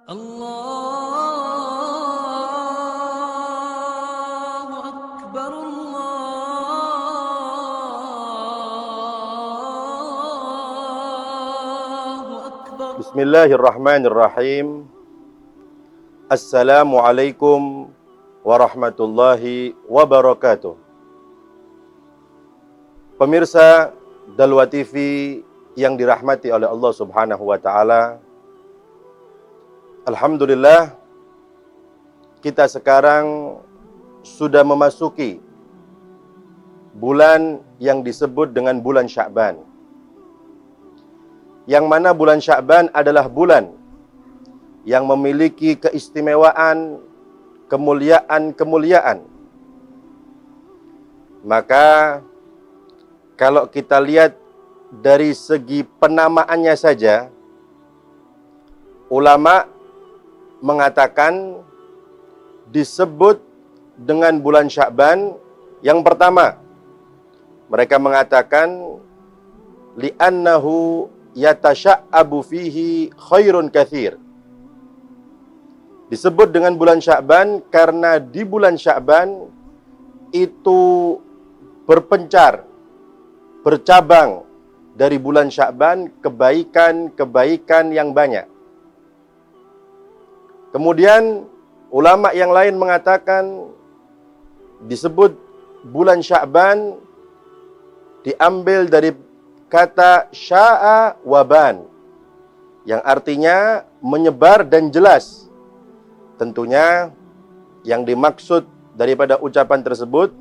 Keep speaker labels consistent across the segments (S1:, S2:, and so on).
S1: Allahu Akbar, Allahu Akbar.
S2: Bismillahirrahmanirrahim. Assalamualaikum warahmatullahi wabarakatuh. Pemirsa Dalwa TV yang dirahmati oleh Allah Subhanahu wa taala. Alhamdulillah, kita sekarang sudah memasuki bulan yang disebut dengan bulan Sya'ban. Yang mana bulan Sya'ban adalah bulan yang memiliki keistimewaan, kemuliaan. Maka kalau kita lihat dari segi penamaannya saja, ulama mengatakan disebut dengan bulan Sya'ban. Yang pertama, mereka mengatakan li'annahu yatasya'abu fihi khairun katsir. Disebut dengan bulan Sya'ban karena di bulan Sya'ban itu berpencar, bercabang dari bulan Sya'ban kebaikan-kebaikan yang banyak. Kemudian ulama yang lain mengatakan disebut bulan Sya'ban diambil dari kata sya'a waban, yang artinya menyebar dan jelas. Tentunya yang dimaksud daripada ucapan tersebut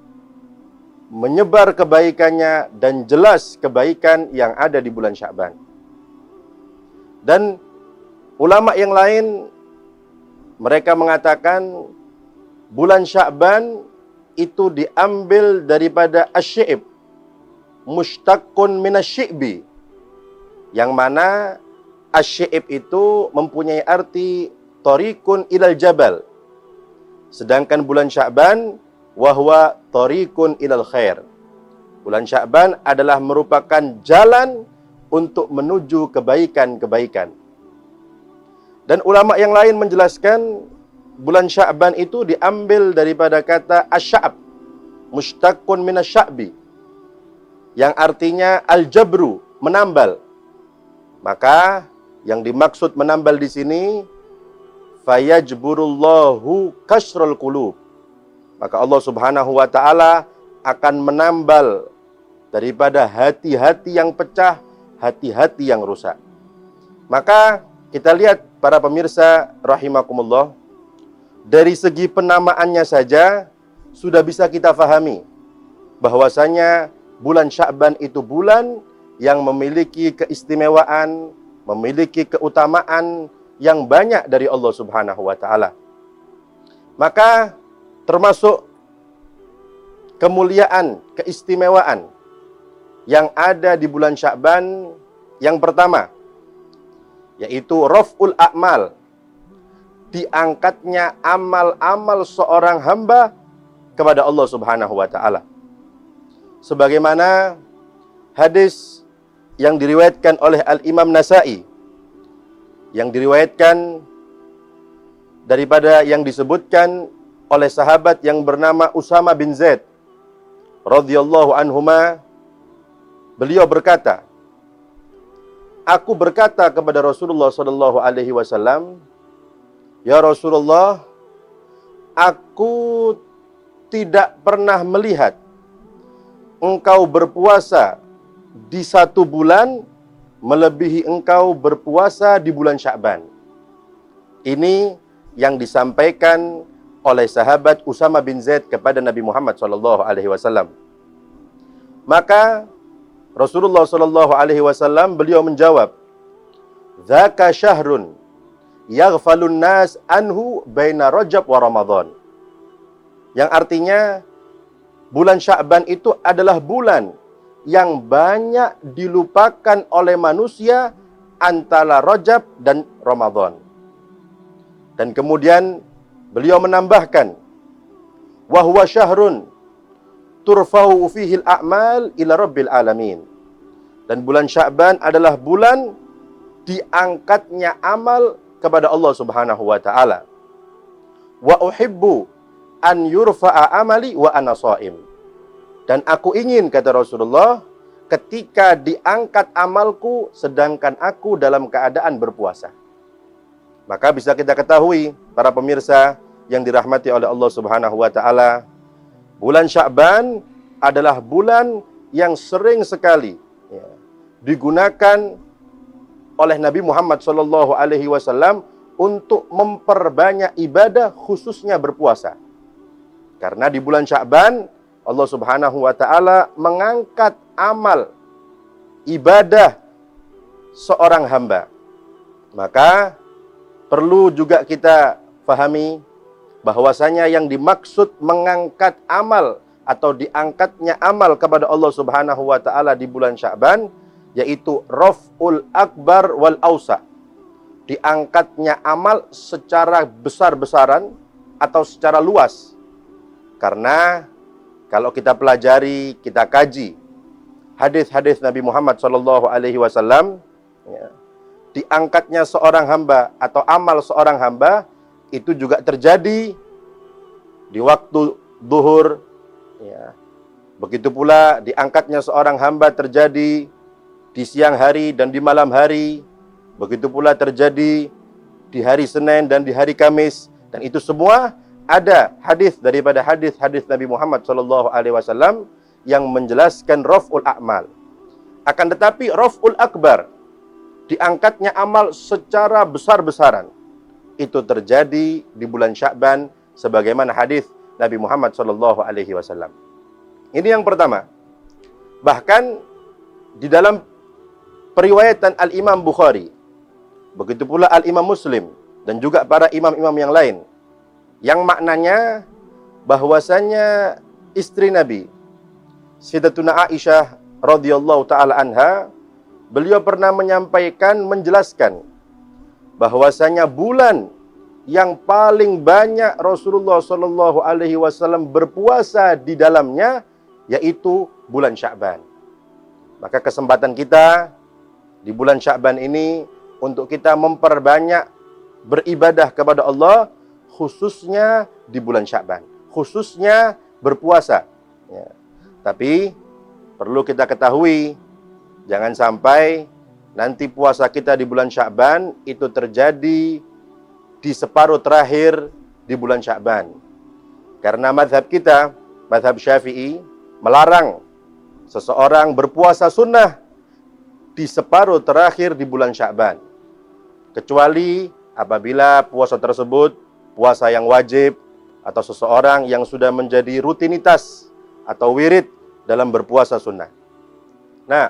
S2: menyebar kebaikannya dan jelas kebaikan yang ada di bulan Sya'ban. Dan ulama yang lain mereka mengatakan bulan Sya'ban itu diambil daripada asy-syi'b, mushtaqun minasy-syi'bi, yang mana asy-syi'b itu mempunyai arti thariqun ilal jabal, sedangkan bulan Sya'ban wahwa thariqun ilal khair. Bulan Sya'ban adalah merupakan jalan untuk menuju kebaikan-kebaikan. Dan ulama yang lain menjelaskan bulan Sya'ban itu diambil daripada kata asy-sya'b, mushtaqun minasy-sya'bi, yang artinya al-jabru, menambal. Maka yang dimaksud menambal di sini fayajburullahu kasrul qulub. Maka Allah Subhanahu wa taala akan menambal daripada hati-hati yang pecah, hati-hati yang rusak. Maka kita lihat para pemirsa rahimakumullah, dari segi penamaannya saja sudah bisa kita fahami bahwasanya bulan Sya'ban itu bulan yang memiliki keistimewaan, memiliki keutamaan yang banyak dari Allah Subhanahu wa taala. Maka termasuk kemuliaan, keistimewaan yang ada di bulan Sya'ban yang pertama yaitu raf'ul a'mal, diangkatnya amal-amal seorang hamba kepada Allah Subhanahu wa taala. Sebagaimana hadis yang diriwayatkan oleh Al-Imam Nasa'i, yang diriwayatkan daripada yang disebutkan oleh sahabat yang bernama Usama bin Zaid radhiyallahu anhuma, beliau berkata, aku berkata kepada Rasulullah sallallahu alaihi wasallam, ya Rasulullah, aku tidak pernah melihat engkau berpuasa di satu bulan melebihi engkau berpuasa di bulan Sya'ban. Ini yang disampaikan oleh sahabat Usama bin Zaid kepada Nabi Muhammad sallallahu alaihi wasallam. Maka Rasulullah sallallahu alaihi wasallam beliau menjawab, "Dzaka syahrun yaghfalun nas anhu baina Rajab wa Ramadan." Yang artinya bulan Sya'ban itu adalah bulan yang banyak dilupakan oleh manusia antara Rajab dan Ramadan. Dan kemudian beliau menambahkan, "Wa huwa syahrun turfa'u fihi al-a'mal ila rabbil alamin." Dan bulan Sya'ban adalah bulan diangkatnya amal kepada Allah Subhanahu wa taala. Wa uhibbu an yurfa'a amali wa ana shaim. Dan aku ingin, kata Rasulullah, ketika diangkat amalku sedangkan aku dalam keadaan berpuasa. Maka bisa kita ketahui, para pemirsa yang dirahmati oleh Allah Subhanahu wa taala, bulan Sya'ban adalah bulan yang sering sekali digunakan oleh Nabi Muhammad SAW untuk memperbanyak ibadah, khususnya berpuasa. Karena di bulan Sya'ban Allah Subhanahu wa taala mengangkat amal ibadah seorang hamba. Maka perlu juga kita fahami bahwasanya yang dimaksud mengangkat amal atau diangkatnya amal kepada Allah Subhanahu wa taala di bulan Sya'ban yaitu raf'ul akbar wal ausa. Diangkatnya amal secara besar-besaran atau secara luas. Karena kalau kita pelajari, kita kaji hadis-hadis Nabi Muhammad SAW, diangkatnya seorang hamba atau amal seorang hamba itu juga terjadi di waktu zuhur. Begitu pula diangkatnya seorang hamba terjadi di siang hari dan di malam hari. Begitu pula terjadi di hari Senin dan di hari Kamis. Dan itu semua ada hadis daripada hadis-hadis Nabi Muhammad SAW yang menjelaskan raf'ul a'mal. Akan tetapi raf'ul akbar, diangkatnya amal secara besar-besaran, itu terjadi di bulan Sya'ban sebagaimana hadis Nabi Muhammad SAW. Ini yang pertama. Bahkan di dalam periwayatan Al-Imam Bukhari, begitu pula Al-Imam Muslim dan juga para imam-imam yang lain, yang maknanya bahwasanya istri Nabi Sayyidatuna Aisyah radhiyallahu taala anha, beliau pernah menyampaikan, menjelaskan bahwasanya bulan yang paling banyak Rasulullah sallallahu alaihi wasallam berpuasa di dalamnya yaitu bulan Sya'ban. Maka kesempatan kita di bulan Sya'ban ini untuk kita memperbanyak beribadah kepada Allah, khususnya di bulan Sya'ban, khususnya berpuasa. Tapi perlu kita ketahui, jangan sampai nanti puasa kita di bulan Sya'ban itu terjadi di separuh terakhir di bulan Sya'ban. Karena mazhab kita, mazhab Syafi'i, melarang seseorang berpuasa sunnah di separuh terakhir di bulan Sya'ban. Kecuali apabila puasa tersebut puasa yang wajib atau seseorang yang sudah menjadi rutinitas atau wirid dalam berpuasa sunnah. Nah,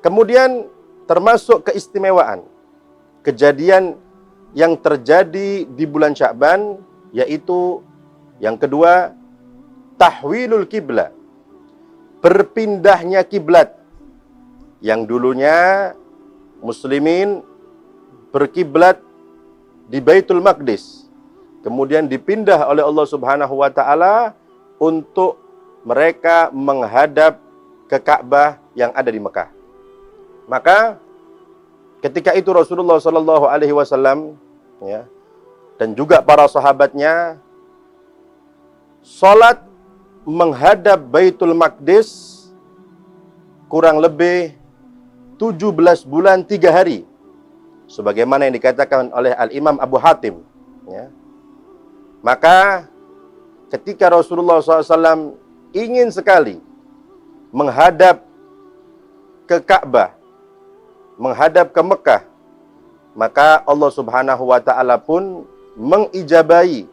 S2: kemudian termasuk keistimewaan kejadian yang terjadi di bulan Sya'ban yaitu yang kedua, tahwilul kiblat, berpindahnya kiblat. Yang dulunya muslimin berkiblat di Baitul Maqdis, kemudian dipindah oleh Allah Subhanahu wa taala untuk mereka menghadap ke Ka'bah yang ada di Mekah. Maka ketika itu Rasulullah sallallahu alaihi wasallam dan juga para sahabatnya salat menghadap Baitul Maqdis kurang lebih 17 bulan 3 hari. Sebagaimana yang dikatakan oleh Al-Imam Abu Hatim. Maka ketika Rasulullah SAW ingin sekali menghadap ke Ka'bah, menghadap ke Mekah, maka Allah Subhanahu wa taala pun mengijabahi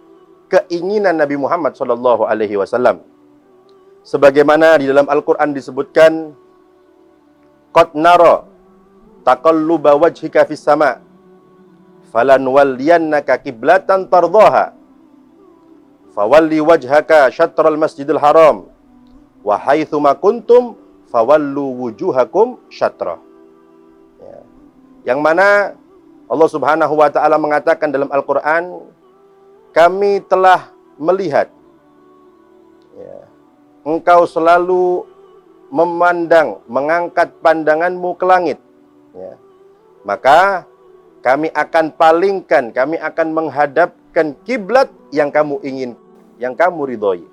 S2: keinginan Nabi Muhammad SAW. Sebagaimana di dalam Al-Quran disebutkan, qad nara taqalluba wajhika fis sama' falanwalliyannaka qiblatan tardhaha fawalli wajhaka syatral masjidil haram wa haitsu ma kuntum fawallu wujuhakum syatra. Yang mana Allah Subhanahu wa taala mengatakan dalam Al-Qur'an, kami telah melihat engkau selalu memandang, mengangkat pandanganmu ke langit. Maka kami akan palingkan, kami akan menghadapkan kiblat yang kamu ingin, yang kamu ridhoi.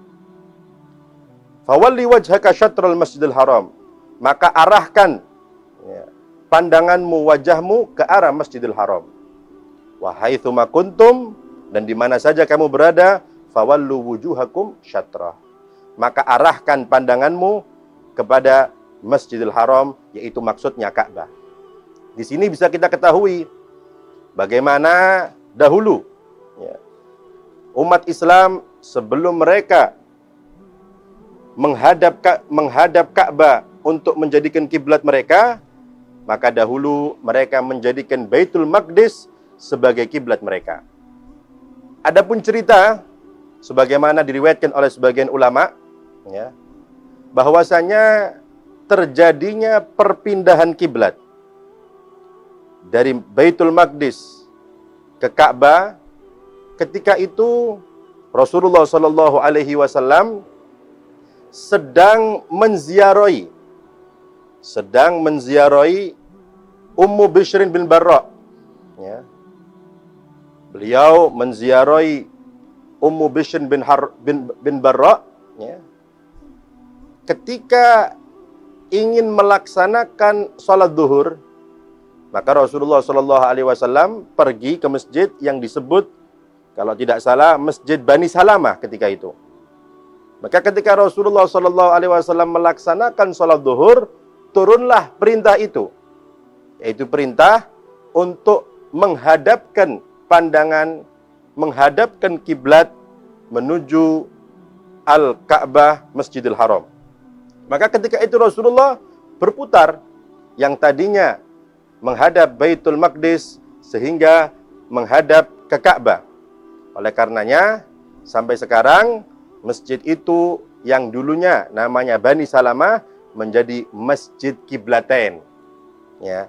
S2: Fawalli wajhaka syatral masjidil haram. Maka arahkan pandanganmu, wajahmu ke arah Masjidil Haram. Wa haitsuma kuntum, dan di mana saja kamu berada, fawallu wujuhakum syatrah. Maka arahkan pandanganmu kepada Masjidil Haram, yaitu maksudnya Ka'bah. Di sini bisa kita ketahui bagaimana dahulu umat Islam sebelum mereka menghadap Ka'bah untuk menjadikan kiblat mereka, maka dahulu mereka menjadikan Baitul Maqdis sebagai kiblat mereka. Adapun cerita sebagaimana diriwayatkan oleh sebagian ulama, bahwasanya terjadinya perpindahan kiblat dari Baitul Maqdis ke Ka'bah. Ketika itu Rasulullah Shallallahu Alaihi Wasallam sedang menziarahi Ummu Bishrin bin Barra. Beliau menziarahi Ummu Bishrin bin Barra. Ketika ingin melaksanakan sholat zuhur, maka Rasulullah Shallallahu Alaihi Wasallam pergi ke masjid yang disebut, kalau tidak salah, Masjid Bani Salamah ketika itu. Maka ketika Rasulullah Shallallahu Alaihi Wasallam melaksanakan sholat zuhur, turunlah perintah itu, yaitu perintah untuk menghadapkan pandangan, menghadapkan kiblat menuju Al-Ka'bah, Masjidil Haram. Maka ketika itu Rasulullah berputar, yang tadinya menghadap Baitul Maqdis sehingga menghadap ke Ka'bah. Oleh karenanya sampai sekarang masjid itu yang dulunya namanya Bani Salamah menjadi Masjid Kiblatain,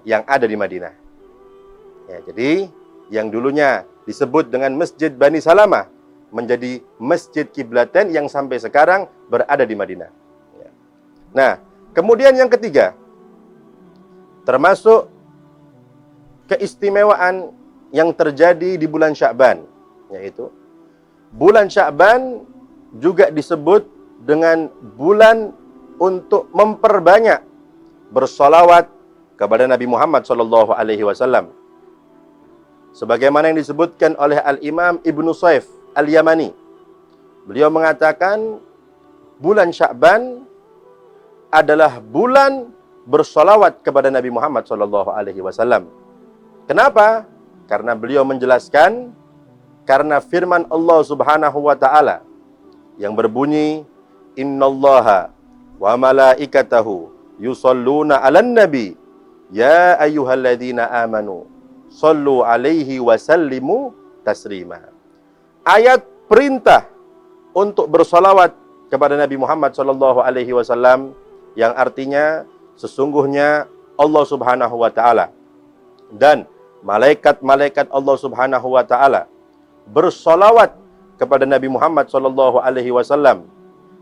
S2: yang ada di Madinah. Jadi yang dulunya disebut dengan Masjid Bani Salamah menjadi Masjid Kiblatain yang sampai sekarang berada di Madinah. Nah, kemudian yang ketiga, termasuk keistimewaan yang terjadi di bulan Sya'ban, yaitu bulan Sya'ban juga disebut dengan bulan untuk memperbanyak bersolawat kepada Nabi Muhammad Sallallahu Alaihi Wasallam. Sebagaimana yang disebutkan oleh Al-Imam Ibnu Saif Al-Yamani. Beliau mengatakan bulan Sya'ban adalah bulan bersolawat kepada Nabi Muhammad Sallallahu Alaihi Wasallam. Kenapa? Karena beliau menjelaskan, karena firman Allah Subhanahu wa Ta'ala yang berbunyi, Innallaha wa malaikatahu yusalluna 'alan nabi ya ayyuhalladzina amanu sallu 'alaihi wa sallimu taslima. Ayat perintah untuk bersolawat kepada Nabi Muhammad sallallahu alaihi wasallam, yang artinya sesungguhnya Allah Subhanahu wa Ta'ala dan malaikat-malaikat Allah Subhanahu wa Ta'ala bersolawat kepada Nabi Muhammad sallallahu alaihi wasallam.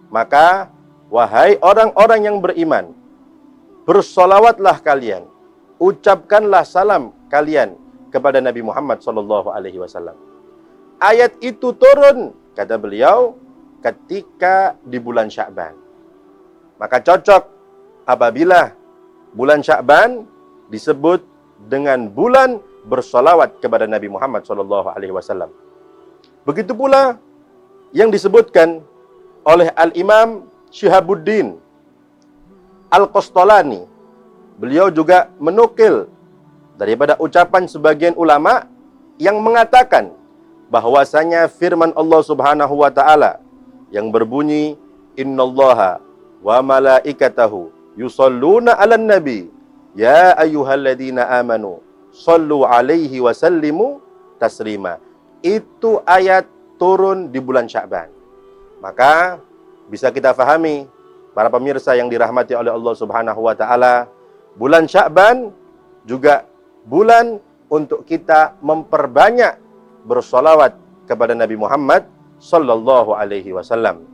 S2: Maka wahai orang-orang yang beriman, bersolawatlah kalian, ucapkanlah salam kalian kepada Nabi Muhammad sallallahu alaihi wasallam. Ayat itu turun, kata beliau, ketika di bulan Sya'ban. Maka cocok apabila bulan Sya'ban disebut dengan bulan bersolawat kepada Nabi Muhammad sallallahu alaihi wasallam. Begitu pula yang disebutkan oleh Al-Imam Syihabuddin Al-Qastolani. Beliau juga menukil daripada ucapan sebagian ulama yang mengatakan bahwasanya firman Allah Subhanahu wa Ta'ala yang berbunyi, Innallaha wa malaikatahu yusalluna 'alan nabi ya ayyuhalladzina amanu sallu 'alaihi wa sallimu taslima. Itu ayat turun di bulan Sya'ban. Maka bisa kita fahami, para pemirsa yang dirahmati oleh Allah Subhanahu wa Ta'ala, bulan Sya'ban juga bulan untuk kita memperbanyak bersolawat kepada Nabi Muhammad sallallahu alaihi wasallam.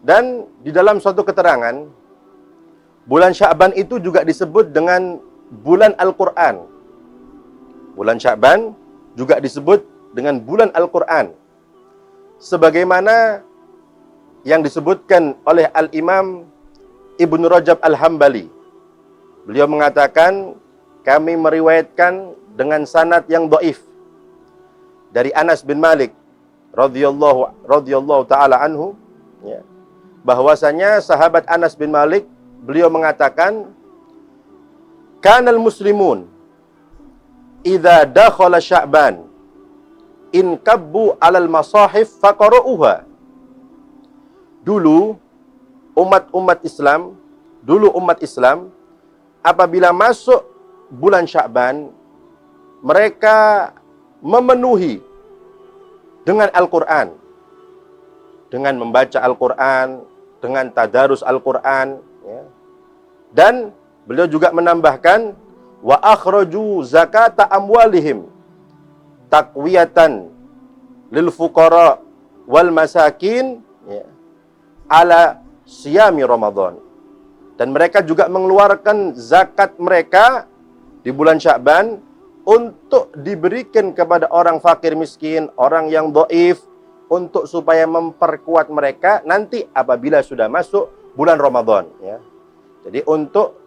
S2: Dan di dalam suatu keterangan, bulan Sya'ban itu juga disebut dengan bulan Al-Quran. Bulan Sya'ban juga disebut dengan bulan Al-Quran, sebagaimana yang disebutkan oleh Al-Imam Ibnu Rajab Al-Hambali. Beliau mengatakan, kami meriwayatkan dengan sanad yang dhaif dari Anas bin Malik radhiyallahu taala anhu, ya, bahwasanya sahabat Anas bin Malik, beliau mengatakan, kanal muslimun idza dakhala Sya'ban in kabbu 'alal masahif faqra'uha. Dulu umat Islam apabila masuk bulan Sya'ban, mereka memenuhi dengan Al-Qur'an, dengan membaca Al-Qur'an, dengan tadarus Al-Qur'an, ya. Dan beliau juga menambahkan, wa akhraju zakata amwalihim taqwiyatan lil fuqara wal masakin, ya, ala siyami Ramadan. Dan mereka juga mengeluarkan zakat mereka di bulan Sya'ban untuk diberikan kepada orang fakir miskin, orang yang dhaif, untuk supaya memperkuat mereka nanti apabila sudah masuk bulan Ramadan, ya. Jadi untuk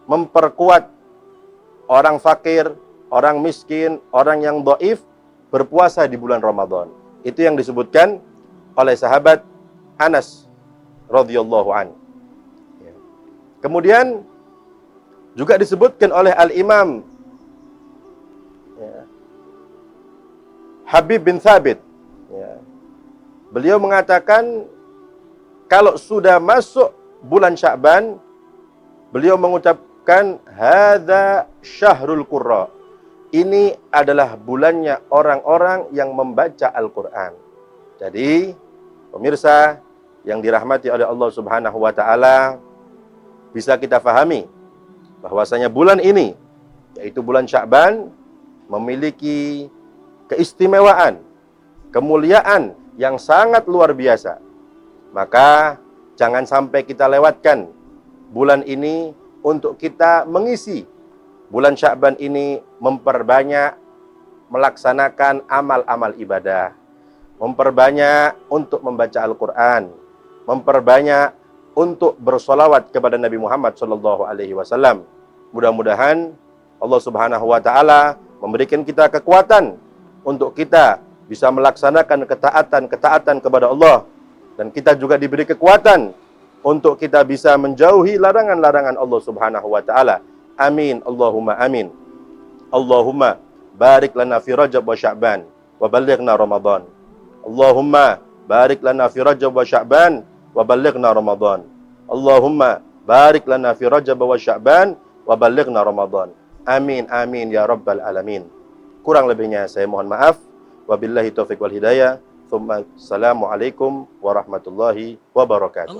S2: memperkuat orang fakir, orang miskin, orang yang dhaif berpuasa di bulan Ramadan. Itu yang disebutkan oleh sahabat Anas radhiyallahu an. Ya. Kemudian juga disebutkan oleh Al-Imam, ya, Habib bin Thabit, ya. Beliau mengatakan kalau sudah masuk bulan Sya'ban, beliau mengucapkan hadza syahrul qurra. Ini adalah bulannya orang-orang yang membaca Al-Qur'an. Jadi, pemirsa yang dirahmati oleh Allah Subhanahu wa taala, bisa kita fahami bahwasanya bulan ini, yaitu bulan Sya'ban, memiliki keistimewaan, kemuliaan yang sangat luar biasa. Maka jangan sampai kita lewatkan bulan ini untuk kita mengisi bulan Sya'ban ini, memperbanyak melaksanakan amal-amal ibadah, memperbanyak untuk membaca Al-Quran, memperbanyak untuk bersolawat kepada Nabi Muhammad SAW. Mudah-mudahan Allah Subhanahu wa taala memberikan kita kekuatan untuk kita bisa melaksanakan ketaatan kepada Allah, dan kita juga diberi kekuatan untuk kita bisa menjauhi larangan-larangan Allah Subhanahu wa taala. Amin, Allahumma amin. Allahumma barik lana fi Rajab wa Sya'ban wa ballighna Ramadan. Allahumma barik lana fi Rajab wa Sya'ban wa ballighna Ramadan. Allahumma barik lana fi Rajab wa Sya'ban wa ballighna Ramadan. Amin amin ya rabbal alamin. Kurang lebihnya saya mohon maaf. Wabillahi taufiq wal hidayah. Assalamualaikum warahmatullahi wabarakatuh.